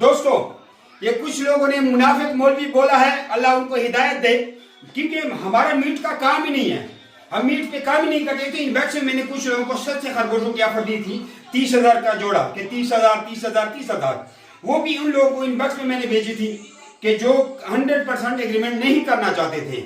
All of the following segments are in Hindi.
दोस्तों, ये कुछ लोगों ने मुनाफिक मौलवी बोला है, अल्लाह उनको हिदायत दे, क्योंकि हमारा मीट का काम ही नहीं है, हम मीट पे काम ही नहीं करते। तो इन बैच में मैंने कुछ लोगों को सच्चे खरगोशों की ऑफर दी थी 30,000 का जोड़ा कि 30,000 30,000 30,000। वो भी उन लोगों को इन बैच में मैंने भेजी थी कि जो 100% एग्रीमेंट नहीं करना चाहते थे,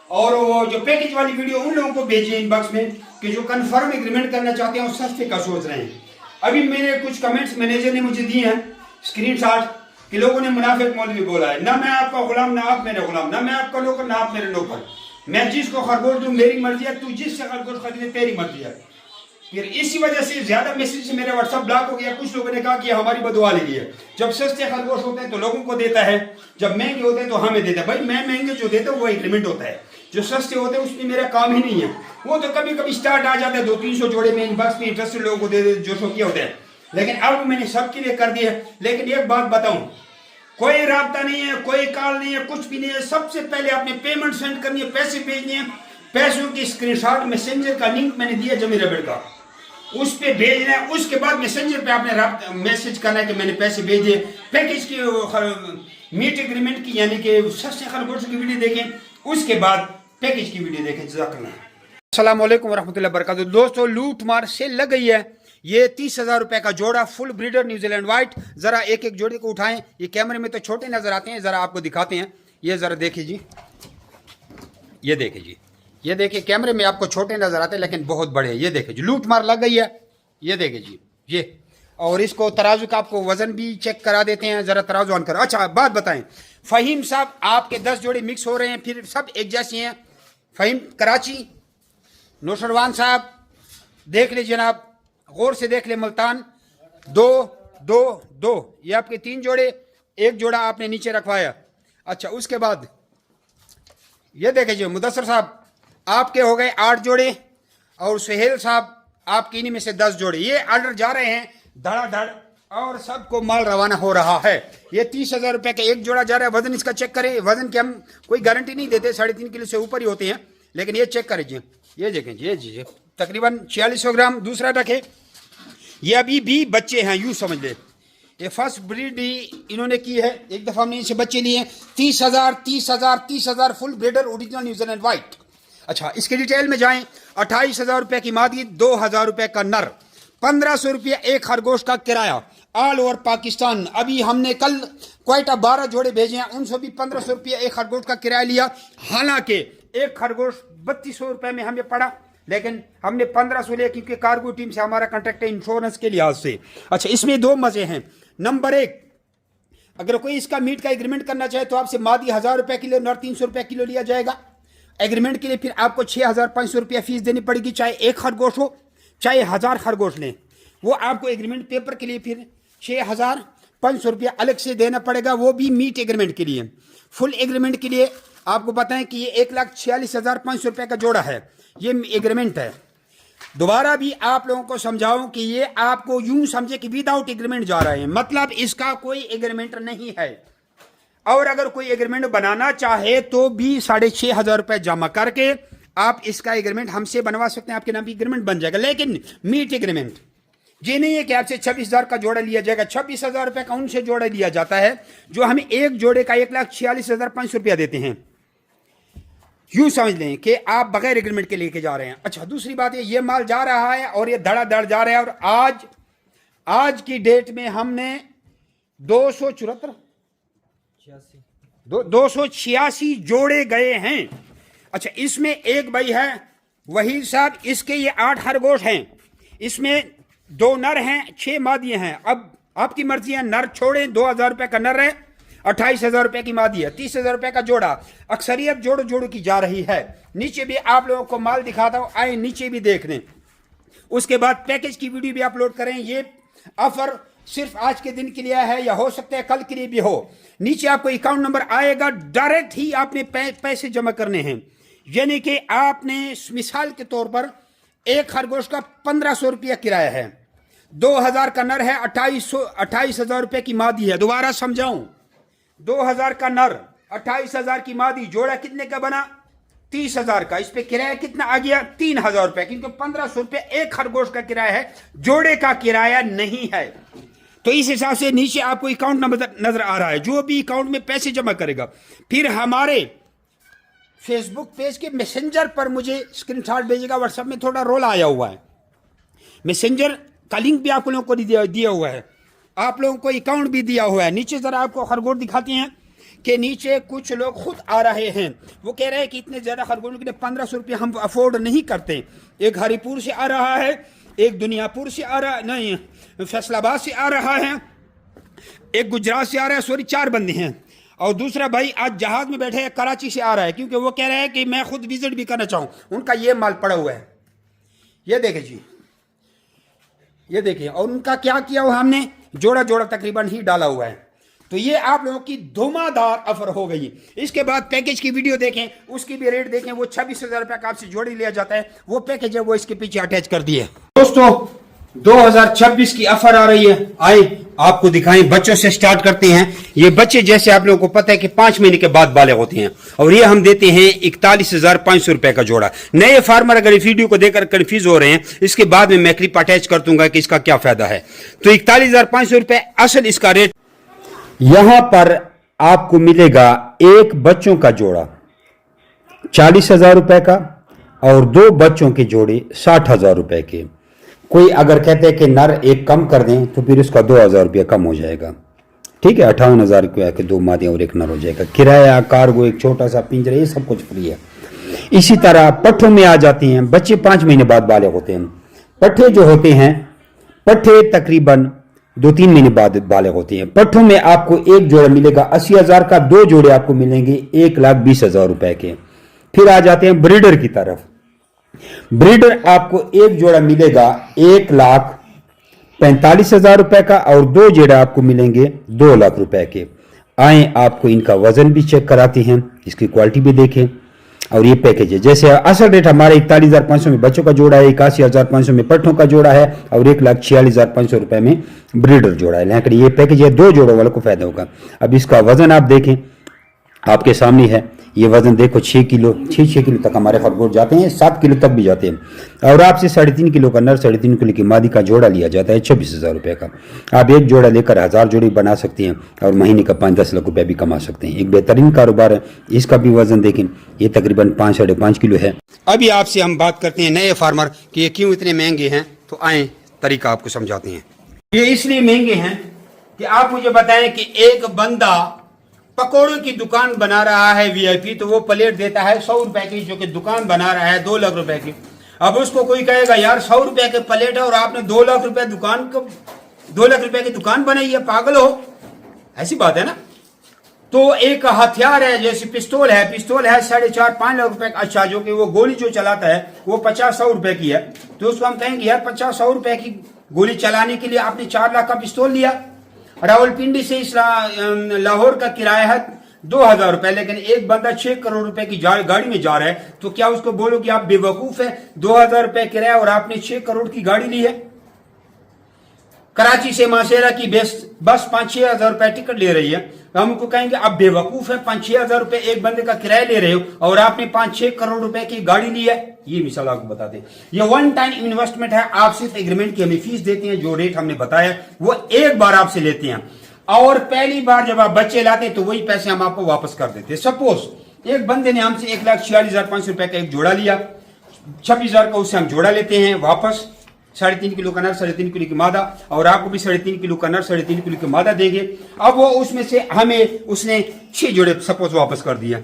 और वो जो पैकेज वाली वीडियो उन लोगों को भेजी इनबॉक्स में कि जो कंफर्म एग्रीमेंट करना चाहते हैं और सस्ते का सोच रहे हैं। अभी मैंने कुछ कमेंट्स मैनेजर ने मुझे दिए हैं स्क्रीनशॉट कि लोगों ने मुनाफिक मौलवी बोला है, ना मैं आपका गुलाम, ना आप मेरे गुलाम, ना मैं आपका नौकर, ना आप मेरे नौकर, मैं जिसको खरगोश दूं मेरी मर्जी है, तू जिससे खरगोश खरीदे तेरी मर्जी है। फिर इसी वजह से ज्यादा मैसेज से मेरा व्हाट्सअप ब्लॉक हो गया। कुछ लोगों ने कहा कि हमारी बदुआ लगी है, जब सस्ते खरगोश होते हैं तो लोगों को देता है, जब महंगे होते हैं तो हमें देता है। भाई मैं महंगे जो देता हूँ वो एग्रीमेंट होता है, जो सस्ते होते हैं उसमें मेरा काम ही नहीं है। वो तो कभी कभी स्टार्ट आ जाता है 200-300 जोड़े में इनबॉक्स में इंटरेस्टेड लोगों को दे दे जो शौकिया होते हैं, लेकिन अब मैंने सबके लिए कर दिया। लेकिन एक बात बताऊं, कोई राब्ता नहीं है, कोई कॉल नहीं है, कुछ भी नहीं है। सबसे पहले आपने पेमेंट सेंड करनी है, पैसे भेजने हैं, पैसों की स्क्रीनशॉट मैसेंजर का लिंक मैंने दिया जमीर रबड़ का, उस पे भेजना है। उसके बाद मैसेंजर पे आपने मैसेज करना है कि मैंने पैसे भेजे। पैकेज की मीट एग्रीमेंट की यानी कि सस्ते खरगोश की वीडियो देखें, उसके बाद पैकेज की वीडियो देखें। जज़ाकल्लाह। अस्सलाम वालेकुम वरहमतुल्लाहि वबरकातुहू। दोस्तों, लूट मार से लग गई है। ये 30,000 रुपए का जोड़ा फुल ब्रीडर न्यूजीलैंड व्हाइट। जरा एक एक जोड़े को उठाएं, ये कैमरे में तो छोटे नजर आते हैं, जरा आपको दिखाते हैं। ये जरा देखिए जी, ये देखिए जी, ये देखिए कैमरे में आपको छोटे नजर आते हैं लेकिन बहुत बड़े हैं। ये देखिए जी, लूट मार लग गई है। ये देखिए जी, ये और इसको तराजू का आपको वजन भी चेक करा देते हैं। जरा तराजू ऑन करो। अच्छा बात बताएं, फहीम साहब आपके 10 जोड़े मिक्स हो रहे हैं, फिर सब एक जैसी हैं। फहीम कराची, नौशरवान साहब देख लीजिए जनाब, गौर से देख ले। मुल्तान 2 2 2, ये आपके 3 जोड़े, एक जोड़ा आपने नीचे रखवाया। अच्छा उसके बाद ये देखे जी, मुदस्सर साहब आपके हो गए 8 जोड़े, और सुहेल साहब आपके इन्हीं में से 10 जोड़े। ये ऑर्डर जा रहे हैं धड़ाधड़ और सबको माल रवाना हो रहा है। ये 30,000 रुपए का एक जोड़ा जा रहा है। वजन इसका चेक करें, वजन की हम कोई गारंटी नहीं देते, 3.5 किलो से ऊपर ही होते हैं, लेकिन ये चेक करें जी, ये देखें जी, ये जी तकरीबन 4600 ग्राम। दूसरा रखे, ये अभी भी बच्चे हैं, यूं समझ ले, ये फर्स्ट ब्रीड ही इन्होंने की है। एक दफा हमने इनसे बच्चे लिए। 30,000 30,000 30,000 full breeder original New Zealand white. अच्छा इसके डिटेल में जाएं। 28,000 रुपए की मादी, 2,000 रुपए का नर, 1,500 रुपया एक खरगोश का किराया, ऑल ओवर पाकिस्तान। अभी हमने कल क्वाइटा 12 जोड़े भेजे हैं, उनसे भी 1,500 रुपया एक खरगोश का किराया लिया। हालांकि एक खरगोश 3200 रुपए में हमें पड़ा, लेकिन हमने 1,500 लिया क्योंकि कार्गो टीम से हमारा कॉन्ट्रैक्ट है इंश्योरेंस के लिहाज से। अच्छा इसमें 2 मजे हैं। नंबर 1, अगर कोई इसका मीट का एग्रीमेंट करना चाहे तो आपसे मादी 1,000 रुपए किलो, नर 300 रुपए किलो लिया जाएगा एग्रीमेंट के लिए। फिर आपको 6,500 रुपया फीस देनी पड़ेगी, चाहे एक खरगोश हो चाहे 1000 खरगोश लें। वो आपको एग्रीमेंट पेपर के लिए फिर 6,500 रुपया अलग से देना पड़ेगा, वो भी मीट एग्रीमेंट के लिए। फुल एग्रीमेंट के लिए आपको बताएं कि ये 1,46,500 रुपये का जोड़ा है, ये एग्रीमेंट है। दोबारा भी आप लोगों को समझाऊं कि ये आपको यूं समझे कि विदाउट एग्रीमेंट जा रहे हैं, मतलब इसका कोई एग्रीमेंट नहीं है। और अगर कोई एग्रीमेंट बनाना चाहे तो भी 6,500 रुपये जमा करके आप इसका एग्रीमेंट हमसे बनवा सकते हैं, आपके नाम की एग्रीमेंट बन जाएगा। लेकिन मीट एग्रीमेंट ये नहीं है कि आपसे 26,000 का जोड़ा लिया जाएगा। 26,000 रुपये का उनसे जोड़ा लिया जाता है जो हमें एक जोड़े का 1,46,500 रुपया देते हैं। यूं समझ लें कि आप बगैर एग्रीमेंट के लेके जा रहे हैं। अच्छा दूसरी बात है, ये माल जा रहा है और ये धड़ाधड़ जा रहा है, और आज की डेट में हमने 286 जोड़े गए हैं। अच्छा इसमें एक भाई है वहीद साहब, इसके ये 8 खरगोश हैं, इसमें 2 नर हैं, 6 मादियां हैं। अब आपकी मर्जी है, नर छोड़ें, 2,000 रुपए का नर है, 28,000 रुपए की मादी है, 30,000 रुपए का जोड़ा। अक्सरियत जोड़ो जोड़ो की जा रही है। नीचे भी आप लोगों को माल दिखाता हूं, आए नीचे भी देख लें। उसके बाद पैकेज की वीडियो भी अपलोड करें। ये ऑफर सिर्फ आज के दिन के लिए है, या हो सकता है कल के लिए भी हो। नीचे आपको अकाउंट नंबर आएगा, डायरेक्ट ही आपने पैसे जमा करने हैं। यानी कि आपने मिसाल के तौर पर एक खरगोश का 1,500 रुपया किराया है, 2,000 का नर है, 28,000 रुपए की मादी है। दोबारा समझाऊं, 2,000 का नर, 28,000 की मादी, जोड़ा कितने का बना? 30,000 का। इस पे किराया कितना आ गया? 3,000 रुपए, क्योंकि 1,500 रुपए एक खरगोश का किराया है, जोड़े का किराया नहीं है। तो इस हिसाब से नीचे आपको अकाउंट नंबर नजर आ रहा है, जो भी अकाउंट में पैसे जमा करेगा। फिर हमारे फेसबुक पेज के मैसेंजर पर मुझे स्क्रीनशॉट भेजेगा, व्हाट्सएप में थोड़ा रोल आया हुआ है, मैसेंजर का लिंक भी आप लोगों को दिया हुआ है, आप लोगों को अकाउंट भी दिया हुआ है। नीचे जरा आपको खरगोश दिखाते हैं कि नीचे कुछ लोग खुद आ रहे हैं, वो कह रहे हैं कि इतने ज़्यादा खरगोशों के लिए 1500 रुपये हम अफोर्ड नहीं करते। एक हरिपुर से आ रहा है, एक दुनियापुर से आ रहा नहीं, फैसलाबाद से आ रहा है, एक गुजरात से आ रहा है, सॉरी 4 बंदे हैं, और दूसरा भाई आज जहाज में बैठे हैं कराची से आ रहा है, क्योंकि वो कह रहे हैं कि मैं खुद विजिट भी करना चाहूँ। उनका ये माल पड़ा हुआ है, ये देखे जी, ये देखिए। और उनका क्या किया हुआ हमने, जोड़ा जोड़ा तकरीबन ही डाला हुआ है। तो ये आप लोगों की धुआंधार ऑफर हो गई। इसके बाद पैकेज की वीडियो देखें, उसकी भी रेट देखें, वो 26,000 रुपये का आपसे जोड़ी लिया जाता है, वो पैकेज है वो इसके पीछे अटैच कर दिए। दोस्तों 2026 की ऑफर आ रही है, आए आपको दिखाएं। बच्चों से स्टार्ट करते हैं। ये बच्चे जैसे आप लोगों को पता है कि 5 महीने के बाद बालिग होते हैं, और ये हम देते हैं 41,500 रुपए का जोड़ा। नए फार्मर अगर इस वीडियो को देखकर कंफ्यूज हो रहे हैं, इसके बाद में मैं क्लिप अटैच कर दूंगा कि इसका क्या फायदा है। तो 41,500 रुपए असल इसका रेट। यहां पर आपको मिलेगा एक बच्चों का जोड़ा 40,000 रुपए का, और 2 बच्चों के जोड़े 60,000 रुपए के। कोई अगर कहते हैं कि नर एक कम कर दें तो फिर उसका 2,000 रुपया कम हो जाएगा, ठीक है। 58,000 रुपया के 2 मादियाँ और 1 नर हो जाएगा। किराया, कार्गो, एक छोटा सा पिंजरा, ये सब कुछ फ्री है। इसी तरह पट्ठों में आ जाते हैं। बच्चे 5 महीने बाद बालिग होते हैं। पट्ठे जो होते हैं, पट्ठे तकरीबन 2-3 महीने बाद बालिग होते हैं। पट्ठों में आपको एक जोड़ा मिलेगा 80,000 का, 2 जोड़े आपको मिलेंगे 1,20,000 रुपए के। फिर आ जाते हैं ब्रीडर की तरफ। ब्रीडर आपको एक जोड़ा मिलेगा 1,45,000 रुपए का, और 2 जोड़ा आपको मिलेंगे 2 लाख रुपए के। आए आपको इनका वजन भी चेक कराते हैं, इसकी क्वालिटी भी देखें, और ये पैकेज है। जैसे असल रेट हमारे 41,500 में बच्चों का जोड़ा है, 81,500 में पट्ठों का जोड़ा है, और 1,46,500 रुपए में ब्रीडर जोड़ा है। लेकिन ये पैकेज है, 2 जोड़ों वालों को फायदा होगा। अब इसका वजन आप देखें, आपके सामने है। ये वजन देखो 6 किलो, 6 किलो तक हमारे खरगोश जाते हैं, 7 किलो तक भी जाते हैं। और आपसे 3.5 किलो का नर, 3.5 किलो की मादी का जोड़ा लिया जाता है 26,000 रुपये का। आप एक जोड़ा लेकर 1000 जोड़ी बना सकते हैं, और महीने का 5-10 लाख रुपये भी कमा सकते हैं। एक बेहतरीन कारोबार है। इसका भी वजन देखें, ये तकरीबन 5-5.5 किलो है। अभी आपसे हम बात करते हैं नए फार्मर कि ये क्यों इतने महंगे हैं। तो आए तरीका आपको समझाते हैं। ये इसलिए महंगे हैं कि आप मुझे बताएं कि एक बंदा पकौड़ों की दुकान बना रहा है वीआईपी, तो वो प्लेट देता है 100 रुपए की, जो कि दुकान बना रहा है 2 लाख रुपए की। अब उसको कोई कहेगा यार 100 रुपए के प्लेट है और आपने 2 लाख रुपए दुकान को 2 लाख रुपए की दुकान बनाई है, पागल हो, ऐसी बात है ना। तो एक हथियार है, जैसे पिस्तौल है 4.5-5 लाख रुपए का, अच्छा, जो कि वो गोली जो चलाता है वो 50-100 रुपए की है। तो उसको हम कहेंगे यार 50-100 रुपए की गोली चलाने के लिए आपने 4 लाख का पिस्तौल लिया। रावलपिंडी से इस लाहौर का किराया है 2,000 रुपए, लेकिन एक बंदा 6 करोड़ रुपए की गाड़ी में जा रहा है, तो क्या उसको बोलो कि आप बेवकूफ है? 2,000 रुपए किराया और आपने 6 करोड़ की गाड़ी ली है। कराची से मासेरा की बस 5-6 हजार रुपए टिकट ले रही है, हम उनको कहेंगे आप बेवकूफ है, 5-6 हजार रुपए एक बंदे का किराया ले रहे हो और आपने 5-6 करोड़ रुपए की गाड़ी ली है। ये मिसाल आपको बता दें, ये 1 टाइम इन्वेस्टमेंट है। आप सिर्फ एग्रीमेंट की हमें फीस देते हैं, जो रेट हमने बताया वो एक बार आपसे लेते हैं, और पहली बार जब आप बच्चे लाते हैं तो वही पैसे हम आपको वापस कर देते हैं। सपोज एक बंदे ने हमसे 1,46,500 रुपए का एक जोड़ा लिया, 26,000 का उससे हम जोड़ा लेते हैं वापस, 3.5 किलो का नर, 3.5 किलो की मादा, और आपको भी 3.5 किलो का नर, 3.5 किलो की मादा देंगे। अब वो उसमें से हमें उसने 6 जोड़े सपोज वापस कर दिया,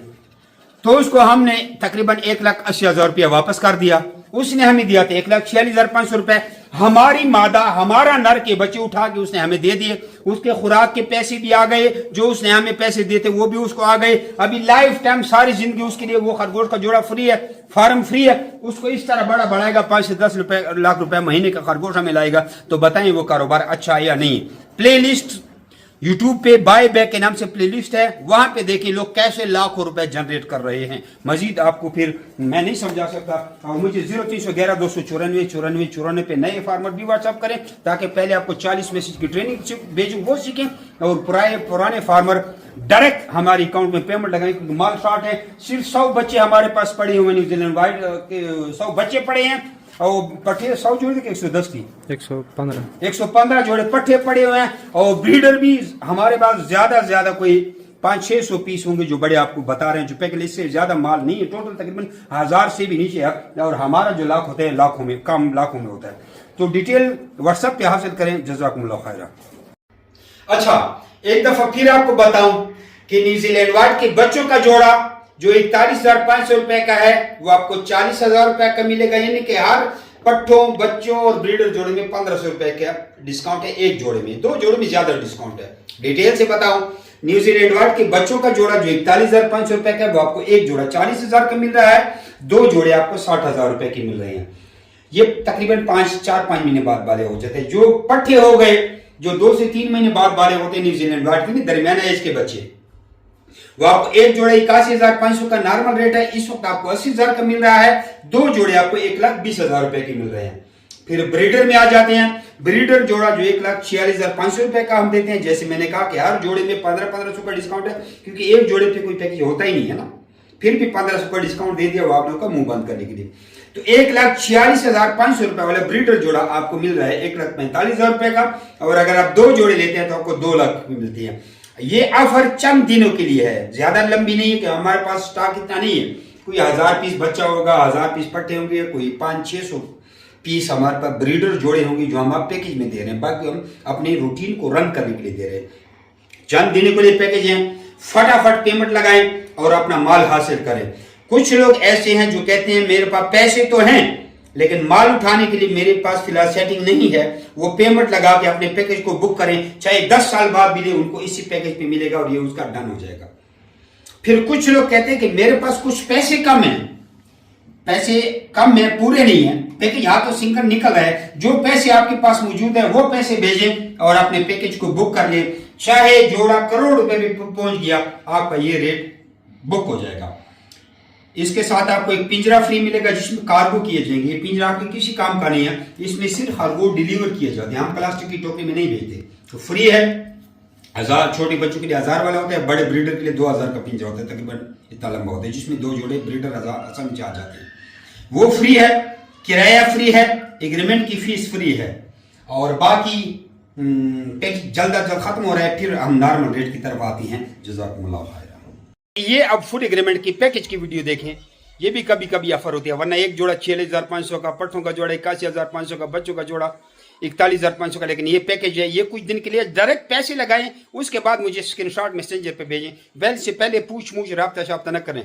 तो उसको हमने तकरीबन 1,80,000 रुपया वापस कर दिया। उसने हमें दिया था 1,46,500 रुपए। हमारी मादा, हमारा नर के बच्चे उठा के उसने हमें दे दिए, उसके खुराक के पैसे भी आ गए, जो उसने हमें पैसे दिए थे वो भी उसको आ गए। अभी लाइफ टाइम सारी जिंदगी उसके लिए वो खरगोश का जोड़ा फ्री है, फार्म फ्री है। उसको इस तरह बड़ा बढ़ाएगा, 5 से 10 लाख रुपए महीने का खरगोश हमें लाएगा। तो बताएं वो कारोबार अच्छा है या नहीं। प्ले लिस्ट यूट्यूब पे बाय बैक के नाम से प्लेलिस्ट है, वहां पे देखिए लोग कैसे लाखों रुपए जनरेट कर रहे हैं। मजीद आपको फिर मैं नहीं समझा सकता, और मुझे 0311 294 94 94 पे नए फार्मर भी व्हाट्सअप करें, ताकि पहले आपको 40 मैसेज की ट्रेनिंग भेजूं वो सीखें, और पुराने फार्मर डायरेक्ट हमारे अकाउंट में पेमेंट लगाएं, क्योंकि माल शॉर्ट है। सिर्फ 100 बच्चे हमारे पास पड़े हुए, न्यूजीलैंड वाइड 100 बच्चे पड़े हैं, और पट्ठे 100 जोड़े के 110 की 115 जोड़े पट्ठे पड़े हुए हैं। और ब्रीडर भी हमारे पास ज्यादा से ज्यादा कोई 500-600 पीस होंगे जो बड़े आपको बता रहे हैं, जो पैकेज इससे ज्यादा माल नहीं है। टोटल तकरीबन 1000 से भी नीचे है, और हमारा जो लाख होते हैं लाखों में, कम लाखों में होता है। तो डिटेल व्हाट्सएप पे हासिल करें। जज़ाकुमुल्लाह खैरा। अच्छा, एक दफा फिर आपको बताऊं कि न्यूजीलैंड वाइट के बच्चों का जोड़ा जो 41,500 रुपए का है वो आपको 40,000 रुपए का मिलेगा, यानी कि हर पट्ठों, बच्चों और ब्रीडर जोड़े में 1500 रुपए का डिस्काउंट है। एक जोड़े में, 2 जोड़े में ज्यादा डिस्काउंट है। डिटेल से बताऊं, न्यूजीलैंड वाइट के बच्चों का जोड़ा जो 41,500 रुपए का है वो आपको एक जोड़ा 40,000 का मिल रहा है, 2 जोड़े आपको 60,000 रुपए की मिल रहे हैं। ये तकरीबन 4-5 महीने बाद वाले हो जाते हैं। जो पट्ठे हो गए जो 2 से 3 महीने बाद वाले होते हैं न्यूजीलैंड वाइट के दरमियाना एज के बच्चे, वो आपको एक जोड़े 81,500 का नॉर्मल रेट है, इस वक्त आपको 80,000 का मिल रहा है। 2 जोड़े आपको 1,20,000 रुपए की मिल रहे हैं। फिर ब्रीडर में आ जाते हैं। ब्रीडर जोड़ा जो 1,46,500 रुपए का हम देते हैं। जैसे मैंने कहा कि हर जोड़े में 1500 का डिस्काउंट है, क्योंकि एक जोड़े पे कोई पैकेज होता ही नहीं है ना। फिर भी 1500 का डिस्काउंट दे दिया वो आप लोगों का मुंह बंद करने के लिए। तो 1,46,500 रुपए वाला ब्रीडर जोड़ा आपको मिल रहा है 1,45,000 रुपए का, और अगर आप 2 जोड़े लेते हैं तो आपको 2 लाख की मिलती है। ये ऑफर चंद दिनों के लिए है, ज्यादा लंबी नहीं है, कि हमारे पास स्टॉक इतना नहीं है। कोई 1000 पीस बच्चा होगा, 1000 पीस पट्टे होंगे, कोई 500-600 पीस हमारे पास ब्रीडर जोड़े होंगे जो हम आप पैकेज में दे रहे हैं। बाकी हम अपनी रूटीन को रन करने के लिए दे रहे हैं। चंद दिनों के लिए पैकेज है, फटाफट पेमेंट लगाएं और अपना माल हासिल करें। कुछ लोग ऐसे हैं जो कहते हैं मेरे पास पैसे तो हैं लेकिन माल उठाने के लिए मेरे पास फिलहाल सेटिंग नहीं है। वो पेमेंट लगा के अपने पैकेज को बुक करें, चाहे 10 साल बाद मिले उनको इसी पैकेज पे मिलेगा और ये उसका डन हो जाएगा। फिर कुछ लोग कहते हैं कि मेरे पास कुछ पैसे कम है, पैसे कम है, पूरे नहीं है, पैकेज यहाँ तो सिंगल निकल रहा है। जो पैसे आपके पास मौजूद है वो पैसे भेजें और अपने पैकेज को बुक कर लें। चाहे जोड़ा करोड़ रुपए भी पहुंच गया, आपका ये रेट बुक हो जाएगा। इसके साथ आपको एक पिंजरा फ्री मिलेगा जिसमें कार्गो किए जाएंगे। ये पिंजरा आपके किसी काम का नहीं है, इसमें सिर्फ कार्गो डिलीवर किए जाते हैं, हम प्लास्टिक की टोकरी में नहीं भेजते। तो फ्री है। 1000 छोटे बच्चों के लिए 1000 वाला होता है, बड़े ब्रीडर के लिए 2000 का पिंजरा होता है, तकरीबन इतना लंबा होता है, जिसमें 2 जोड़े ब्रीडर आसानी से आ जाते हैं। वो फ्री है, किराया फ्री है, एग्रीमेंट की फीस फ्री है, और बाकी पैकेज जल्द अज जल्द खत्म हो रहा है। फिर हम नॉर्मल रेट की तरफ आती हैं। जज़ाकुमुल्लाह खैर। ये अब फुल एग्रीमेंट की पैकेज की वीडियो देखें। ये भी कभी कभी ऑफर होती है, वरना एक जोड़ा 46,500 का, पट्ठों का जोड़ा 81,500 का, बच्चों का जोड़ा 41,500 का। लेकिन ये पैकेज है, ये कुछ दिन के लिए डायरेक्ट पैसे लगाएं, उसके बाद मुझे स्क्रीनशॉट मैसेंजर पे भेजें। वेल से पहले पूछ राब्ता शाब्ता न करें।